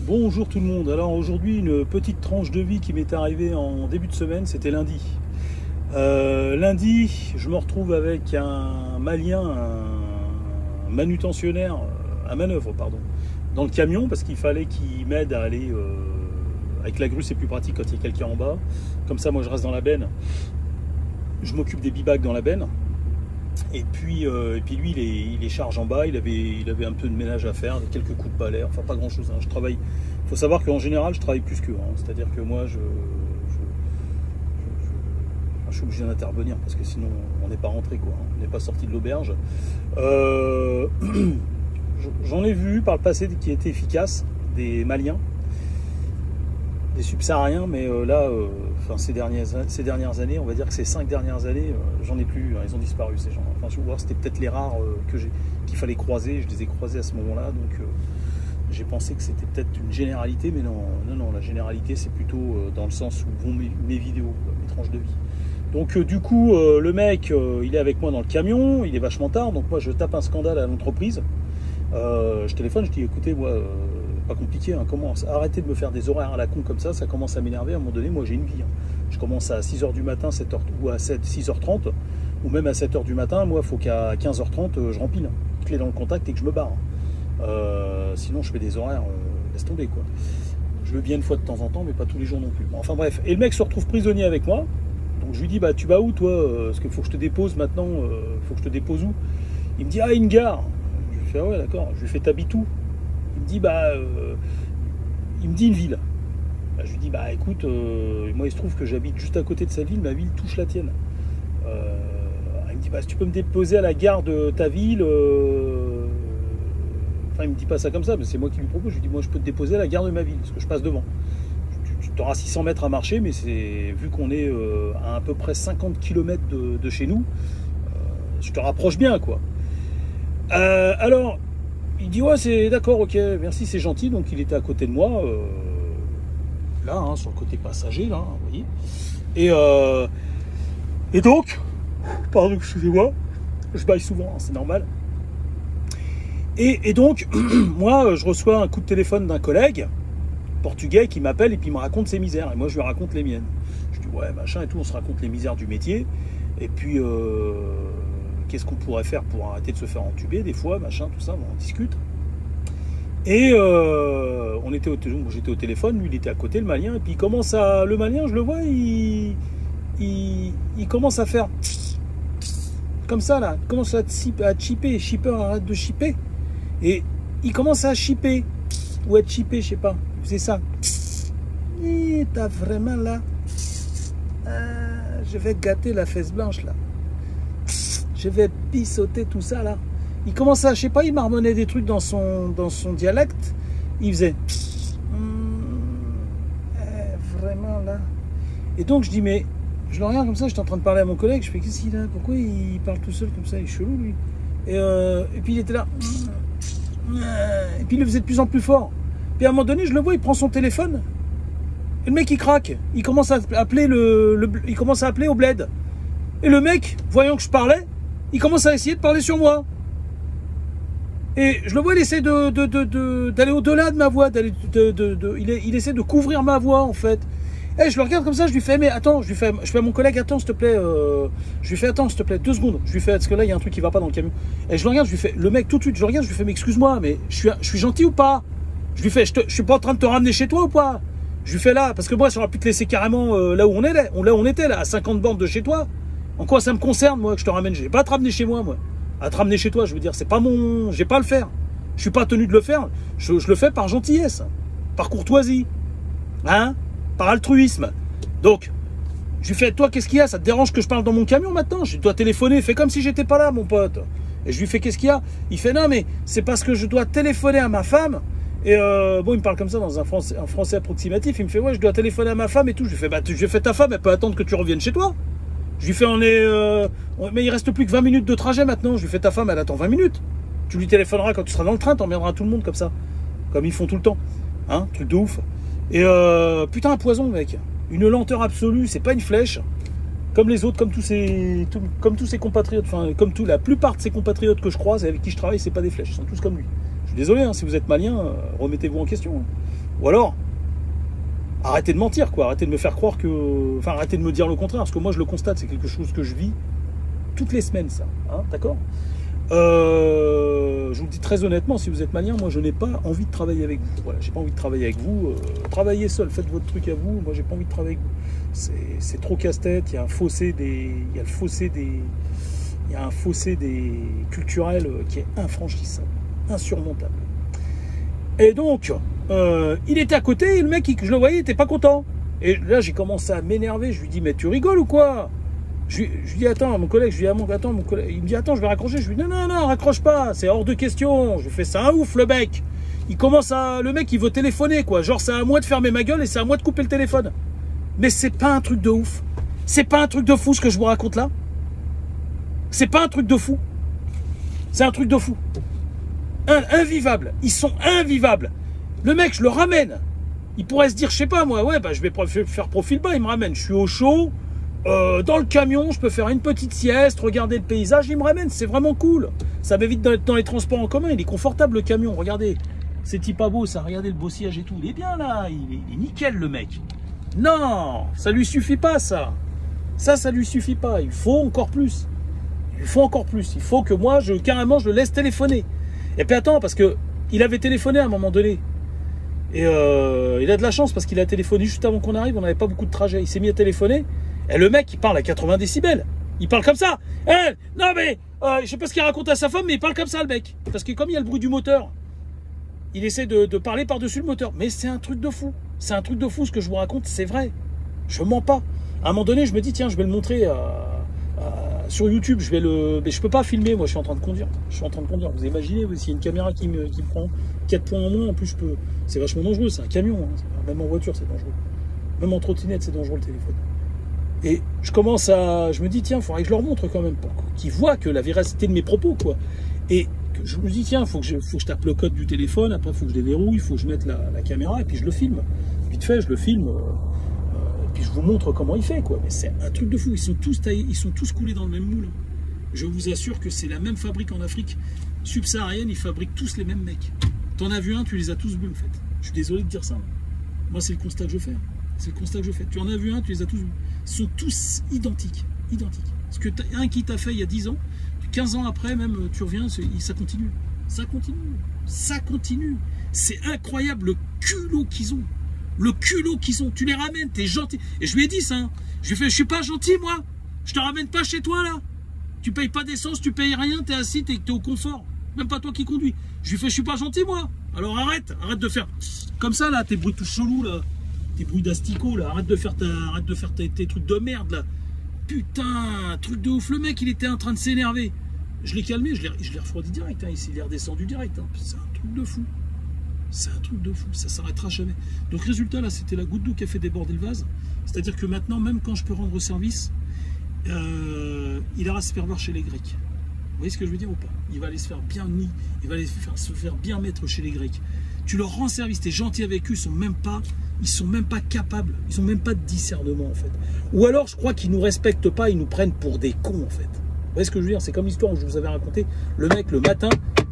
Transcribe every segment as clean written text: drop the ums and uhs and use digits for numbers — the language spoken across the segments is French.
Bonjour tout le monde. Alors aujourd'hui, une petite tranche de vie qui m'est arrivée en début de semaine, c'était lundi. Lundi, je me retrouve avec un Malien, un manutentionnaire, un manœuvre, pardon, dans le camion parce qu'il fallait qu'il m'aide à aller. Avec la grue, c'est plus pratique quand il y a quelqu'un en bas. Comme ça, moi, je reste dans la benne. Je m'occupe des bibacs dans la benne. Et puis lui, il est charge en bas. Il avait un peu de ménage à faire, quelques coups de balai, enfin pas grand chose. Hein. Je travaille. Il faut savoir qu'en général, je travaille plus qu'eux. Hein. C'est-à-dire que moi, je suis obligé d'intervenir parce que sinon, on n'est pas rentré, quoi. Hein. On n'est pas sorti de l'auberge. J'en ai vu par le passé qui étaient efficaces, des Maliens, des subsahariens, mais ces dernières années, on va dire que ces 5 dernières années, j'en ai plus, hein, ils ont disparu ces gens. Enfin, je vois, c'était peut-être les rares qu'il fallait croiser, je les ai croisés à ce moment-là, donc j'ai pensé que c'était peut-être une généralité, mais non, la généralité c'est plutôt dans le sens où vont mes vidéos, mes tranches de vie. Donc du coup, le mec, il est avec moi dans le camion, il est vachement tard, donc moi je tape un scandale à l'entreprise, je téléphone, je dis écoutez, moi... pas compliqué, hein, arrêtez de me faire des horaires à la con comme ça commence à m'énerver. À un moment donné, moi j'ai une vie. Hein. Je commence à 6h du matin, 7h, ou à 6h30, ou même à 7h du matin, moi il faut qu'à 15h30 je rempile, clé dans le contact et que je me barre. Sinon je fais des horaires, laisse tomber quoi. Je veux bien une fois de temps en temps, mais pas tous les jours non plus. Bon, enfin bref, et le mec se retrouve prisonnier avec moi, donc je lui dis bah tu vas où toi, parce qu'il faut que je te dépose maintenant, faut que je te dépose où? Il me dit ah une gare. Je lui fais ah ouais d'accord, je lui fais t'habites où? Il me dit il me dit une ville. Bah, je lui dis bah écoute, moi il se trouve que j'habite juste à côté de sa ville, ma ville touche la tienne. Il me dit bah si tu peux me déposer à la gare de ta ville. Enfin il me dit pas ça comme ça, mais c'est moi qui lui propose. Je lui dis moi je peux te déposer à la gare de ma ville parce que je passe devant. Tu auras 600 mètres à marcher, mais c'est vu qu'on est à peu près 50 km de chez nous, je te rapproche bien quoi. Alors. Il dit ouais c'est d'accord, ok, merci, c'est gentil. Donc il était à côté de moi, là, hein, sur le côté passager, là, vous voyez. Et donc, pardon, excusez-moi, je baille souvent, hein, c'est normal. Et donc, moi, je reçois un coup de téléphone d'un collègue portugais qui m'appelle et puis il me raconte ses misères. Et moi, je lui raconte les miennes. Je dis ouais, machin et tout, on se raconte les misères du métier. Et puis... qu'est-ce qu'on pourrait faire pour arrêter de se faire entuber des fois, machin, tout ça, on en discute. Et j'étais au téléphone, lui il était à côté, le Malien, et puis le Malien, je le vois, il commence à faire comme ça là, il commence à chipper, shipper arrête de chipper, et il commence à chipper, ou à chipper, je sais pas, c'est ça. Et t'as vraiment là, je vais gâter la fesse blanche là. Je vais pissoter tout ça là. Il commençait à, je sais pas, il marmonnait des trucs dans son dialecte. Il faisait vraiment là. Et donc je dis mais je le regarde comme ça, j'étais en train de parler à mon collègue, je fais qu'est-ce qu'il a? Pourquoi il parle tout seul comme ça? Il est chelou lui. Et puis il était là. Et puis il le faisait de plus en plus fort. Puis à un moment donné, je le vois, il prend son téléphone. Et le mec il craque. Il commence à appeler il commence à appeler au bled. Et le mec, voyant que je parlais, il commence à essayer de parler sur moi. Et je le vois, il essaie d'aller au-delà de ma voix. Il essaie de couvrir ma voix, en fait. Et je le regarde comme ça, je lui fais, mais attends, je fais à mon collègue, attends, s'il te plaît, 2 secondes. Je lui fais, parce que là, il y a un truc qui va pas dans le camion. Et je le regarde, je lui fais, le mec, tout de suite, je le regarde, je lui fais, mais excuse-moi, mais je suis gentil ou pas? Je lui fais, je suis pas en train de te ramener chez toi ou pas? Je lui fais là, parce que moi, ça aurait pu te laisser carrément là où on était, là, à 50 bornes de chez toi. En quoi ça me concerne, moi, que je te ramène? J'ai pas à te ramener chez moi, moi. À te ramener chez toi, je veux dire, c'est pas mon... J'ai pas à le faire. Je suis pas tenu de le faire. Je le fais par gentillesse, par courtoisie, hein, par altruisme. Donc, je lui fais, toi, qu'est-ce qu'il y a? Ça te dérange que je parle dans mon camion maintenant? Je dois téléphoner. Fais comme si j'étais pas là, mon pote. Et je lui fais, qu'est-ce qu'il y a? Il fait, non, mais c'est parce que je dois téléphoner à ma femme. Et bon, il me parle comme ça dans un français approximatif. Il me fait, ouais, je dois téléphoner à ma femme et tout. Je lui fais, bah, ta femme, elle peut attendre que tu reviennes chez toi. Je lui fais, mais il reste plus que 20 minutes de trajet maintenant. Je lui fais, ta femme, elle attend 20 minutes. Tu lui téléphoneras quand tu seras dans le train, t'emmerderas tout le monde comme ça. Comme ils font tout le temps. Hein, truc de ouf. Et putain, un poison, mec. Une lenteur absolue, c'est pas une flèche. Comme les autres, comme tous ses compatriotes, enfin, la plupart de ses compatriotes que je croise et avec qui je travaille, c'est pas des flèches. Ils sont tous comme lui. Je suis désolé, hein, si vous êtes malien, remettez-vous en question. Hein. Ou alors, arrêtez de mentir, quoi. Arrêtez de me faire croire que... Enfin, arrêtez de me dire le contraire, parce que moi, je le constate, c'est quelque chose que je vis toutes les semaines, ça. Hein, d'accord. Je vous le dis très honnêtement, si vous êtes malien, moi, je n'ai pas envie de travailler avec vous. Voilà, j'ai pas envie de travailler avec vous. Travaillez seul, faites votre truc à vous. Moi, j'ai pas envie de travailler avec vous. C'est trop casse-tête. Il y a un fossé des... Il y a le fossé des... Il y a un fossé des culturels qui est infranchissable, insurmontable. Et donc, il était à côté et le mec, je le voyais, il était pas content. Et là, j'ai commencé à m'énerver. Je lui dis, mais tu rigoles ou quoi? Je lui dis, attends, à mon collègue, je lui dis, attends, mon collègue. Il me dit, attends, je vais raccrocher. Je lui dis, non, raccroche pas, c'est hors de question. Je fais, c'est un ouf, le mec. Il commence à, le mec, il veut téléphoner, quoi. Genre, c'est à moi de fermer ma gueule et c'est à moi de couper le téléphone. Mais c'est pas un truc de ouf. C'est pas un truc de fou, ce que je vous raconte là. C'est pas un truc de fou. C'est un truc de fou. Invivable. Ils sont invivables. Le mec, je le ramène. Il pourrait se dire, je sais pas moi, ouais, bah, je vais faire profil bas, il me ramène. Je suis au chaud, dans le camion, je peux faire une petite sieste, regarder le paysage, il me ramène, c'est vraiment cool. Ça m'évite d'être dans les transports en commun, il est confortable le camion, regardez. C'est pas beau ça, regardez le beau sillage et tout. Il est bien là, il est nickel le mec. Non, ça lui suffit pas ça. Ça lui suffit pas, il faut encore plus. Il faut encore plus, il faut que moi, carrément, je le laisse téléphoner. Et puis attends, parce que il avait téléphoné à un moment donné. Et il a de la chance parce qu'il a téléphoné juste avant qu'on arrive, on n'avait pas beaucoup de trajet. Il s'est mis à téléphoner. Et le mec, il parle à 80 décibels. Il parle comme ça. Non mais, je sais pas ce qu'il raconte à sa femme, mais il parle comme ça le mec. Parce que comme il y a le bruit du moteur, il essaie de parler par-dessus le moteur. Mais c'est un truc de fou. C'est un truc de fou ce que je vous raconte, c'est vrai. Je mens pas. À un moment donné, je me dis, tiens, je vais le montrer sur YouTube. Mais je peux pas filmer, moi je suis en train de conduire. Vous imaginez, s'il y a une caméra qui me prend 4 points en moins, en plus c'est vachement dangereux, c'est un camion, hein. Même en voiture c'est dangereux. Même en trottinette c'est dangereux le téléphone. Et je me dis, tiens, il faudrait que je leur montre quand même, pour qu'ils voient que la véracité de mes propos, quoi. Et que je me dis, tiens, faut que je tape le code du téléphone, après il faut que je déverrouille, il faut que je mette la caméra, et puis je le filme. Vite fait, je le filme, et puis je vous montre comment il fait, quoi. Mais c'est un truc de fou, ils sont tous coulés dans le même moule. Je vous assure que c'est la même fabrique en Afrique subsaharienne, ils fabriquent tous les mêmes mecs. T'en as vu un, tu les as tous vus en fait. Je suis désolé de dire ça. Moi, c'est le constat que je fais. C'est le constat que je fais. Tu en as vu un, tu les as tous vus. Ils sont tous identiques. Parce que un qui t'a fait il y a 10 ans, 15 ans après même, tu reviens, ça continue. Ça continue. C'est incroyable le culot qu'ils ont. Tu les ramènes, t'es gentil. Et je lui ai dit ça. Hein. Je lui ai fait, je suis pas gentil moi. Je te ramène pas chez toi là. Tu payes pas d'essence, tu payes rien, t'es assis, t'es au confort. Même pas toi qui conduis. Je lui fais, je suis pas gentil moi. Alors arrête de faire comme ça là, tes bruits tout chelous là, tes bruits d'asticots là. Arrête de faire tes trucs de merde là. Putain, truc de ouf. Le mec, il était en train de s'énerver. Je l'ai calmé, je l'ai refroidi direct. Hein. Il est redescendu direct. Hein. C'est un truc de fou. Ça s'arrêtera jamais. Donc résultat là, c'était la goutte d'eau qui a fait déborder le vase. C'est-à-dire que maintenant, même quand je peux rendre service, il ira se faire voir chez les Grecs. Vous voyez ce que je veux dire ou pas? Il va aller se faire bien se faire bien mettre chez les Grecs. Tu leur rends service, t'es gentil avec eux, ils sont même pas capables, ils ont même pas de discernement en fait. Ou alors je crois qu'ils nous respectent pas, ils nous prennent pour des cons en fait. Vous voyez ce que je veux dire? C'est comme l'histoire où je vous avais raconté, le mec le matin,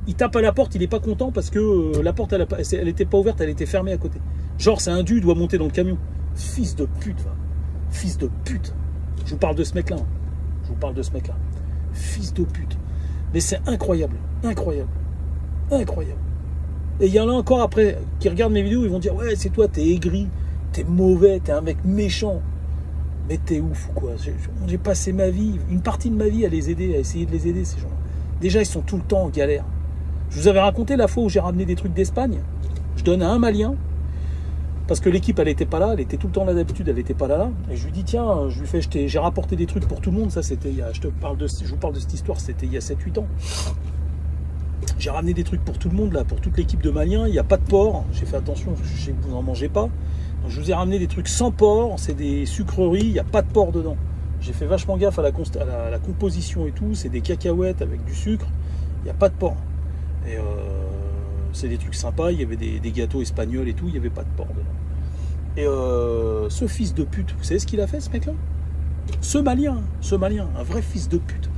il tape à la porte, il est pas content parce que la porte elle était pas ouverte, elle était fermée à côté. Genre c'est un dû, il doit monter dans le camion. Fils de pute, va. Fils de pute. Je vous parle de ce mec-là. Fils de pute. Mais c'est incroyable. Et il y en a encore après qui regardent mes vidéos, ils vont dire ouais, c'est toi, t'es aigri, t'es mauvais, t'es un mec méchant. Mais t'es ouf ou quoi? J'ai passé ma vie, une partie de ma vie à les aider, à essayer de les aider ces gens-là. Déjà, ils sont tout le temps en galère. Je vous avais raconté la fois où j'ai ramené des trucs d'Espagne. Je donne à un Malien. Parce que l'équipe, elle n'était pas là, elle était tout le temps là d'habitude, elle n'était pas là. Et je lui dis, tiens, j'ai rapporté des trucs pour tout le monde. Ça, c'était je vous parle de cette histoire, c'était il y a 7-8 ans. J'ai ramené des trucs pour tout le monde, là, pour toute l'équipe de Maliens. Il n'y a pas de porc. J'ai fait attention, je sais que vous n'en mangez pas. Donc, je vous ai ramené des trucs sans porc, c'est des sucreries, il n'y a pas de porc dedans. J'ai fait vachement gaffe à la composition et tout. C'est des cacahuètes avec du sucre, il n'y a pas de porc. Et c'est des trucs sympas, il y avait des gâteaux espagnols et tout, il n'y avait pas de porc dedans. Et ce fils de pute, vous savez ce qu'il a fait ce mec-là? Ce malien, un vrai fils de pute.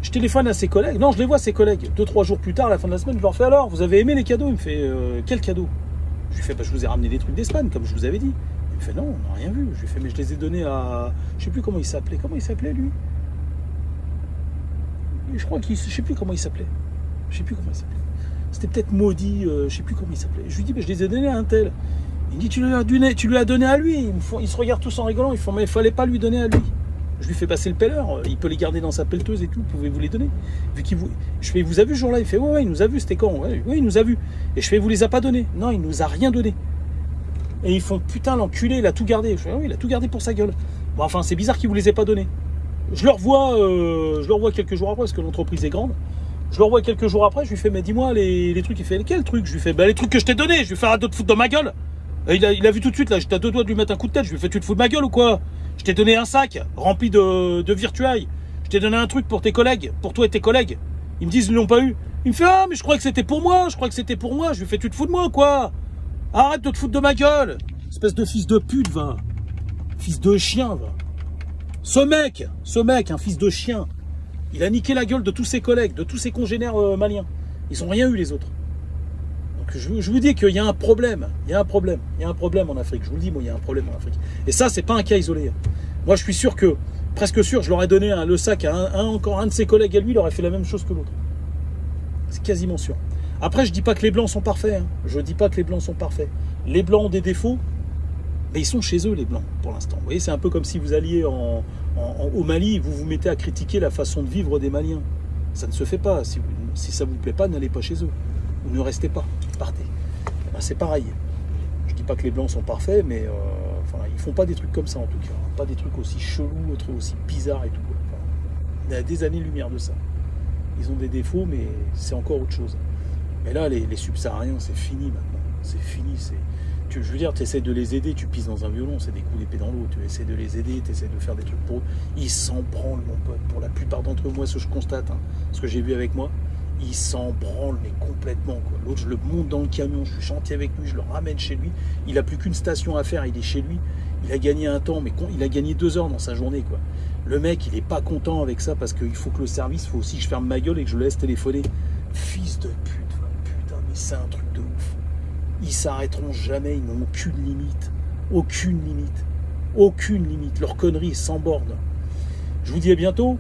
Je téléphone à ses collègues, non je les vois ses collègues, 2-3 jours plus tard, à la fin de la semaine, je leur fais alors, vous avez aimé les cadeaux? Il me fait, quel cadeau? Je lui fais, bah, je vous ai ramené des trucs d'Espagne, comme je vous avais dit. Il me fait, non, on n'a rien vu. Je lui fais, mais je les ai donnés à... Je sais plus comment il s'appelait. Comment il s'appelait, lui? Je crois qu'il... Je sais plus comment il s'appelait. Je sais plus comment il s'appelait. C'était peut-être Maudit, je sais plus comment il s'appelait. Je lui dis, bah, je les ai donnés à un tel. Il me dit, tu lui as donné à lui. Ils se regardent tous en rigolant. Ils font, mais il fallait pas lui donner à lui. Je lui fais passer le pelleur. Il peut les garder dans sa pelleteuse et tout. Pouvez-vous les donner? Vu qu'il vous... Je fais, il vous a vu ce jour-là? Il fait, ouais, il nous a vu. C'était quand? Ouais, il nous a vu. Et je fais, vous les a pas donnés? Non, il nous a rien donné. Et ils font, putain, l'enculé, il a tout gardé. Je fais, oui, il a tout gardé pour sa gueule. Bon, enfin, c'est bizarre qu'il vous les ait pas donnés. Je le revois quelques jours après, parce que l'entreprise est grande. Je le revois quelques jours après, je lui fais, mais dis-moi les trucs. Il fait, quels trucs? Je lui fais, bah, les trucs que je t'ai donnés. Je lui fais, arrête de te foutre de ma gueule. Et il a vu tout de suite, là, j'étais à 2 doigts de lui mettre un coup de tête. Je lui fais, tu te fous de ma gueule ou quoi? Je t'ai donné un sac rempli de virtuailles. Je t'ai donné un truc pour tes collègues, pour toi et tes collègues. Ils me disent, ils l'ont pas eu. Il me fait, ah, mais je crois que c'était pour moi. Je lui fais, tu te fous de moi ou quoi? Arrête de te foutre de ma gueule. Espèce de fils de pute, va. Fils de chien, va. Ce mec, un fils de chien, il a niqué la gueule de tous ses collègues, de tous ses congénères maliens. Ils n'ont rien eu, les autres. Donc je vous dis qu'il y a un problème. Il y a un problème en Afrique. Je vous le dis, moi, il y a un problème en Afrique. Et ça, c'est pas un cas isolé. Moi, je suis sûr que, presque sûr, je leur ai donné le sac à encore un de ses collègues à lui, il aurait fait la même chose que l'autre. C'est quasiment sûr. Après, je dis pas que les Blancs sont parfaits. Je dis pas que les Blancs sont parfaits. Les Blancs ont des défauts, mais ils sont chez eux, les Blancs, pour l'instant. Vous voyez, c'est un peu comme si vous alliez au Mali et vous vous mettez à critiquer la façon de vivre des Maliens. Ça ne se fait pas. Si ça ne vous plaît pas, n'allez pas chez eux. Ou ne restez pas. Partez. Ben, c'est pareil. Je dis pas que les Blancs sont parfaits, mais enfin, ils font pas des trucs comme ça, en tout cas. Pas des trucs aussi chelous, aussi bizarres et tout. Enfin, il y a des années-lumière de ça. Ils ont des défauts, mais c'est encore autre chose. Mais là, les subsahariens, c'est fini maintenant. C'est fini. Je veux dire, tu essaies de les aider, tu pisses dans un violon, c'est des coups d'épée dans l'eau. Tu essaies de les aider, tu essaies de faire des trucs pour eux. Ils s'en branlent, mon pote. Pour la plupart d'entre eux, moi, ce que je constate, ce que j'ai vu avec moi, ils s'en branlent, mais complètement. L'autre, je le monte dans le camion, je suis chantier avec lui, je le ramène chez lui. Il n'a plus qu'une station à faire, il est chez lui. Il a gagné un temps, mais il a gagné 2 heures dans sa journée, quoi. Le mec, il n'est pas content avec ça parce qu'il faut que le service, il faut aussi que je ferme ma gueule et que je le laisse téléphoner. Fils de pute, putain, mais c'est un truc de ouf. Ils s'arrêteront jamais, ils n'ont aucune limite. Aucune limite. Aucune limite. Leur connerie est sans borne. Je vous dis à bientôt.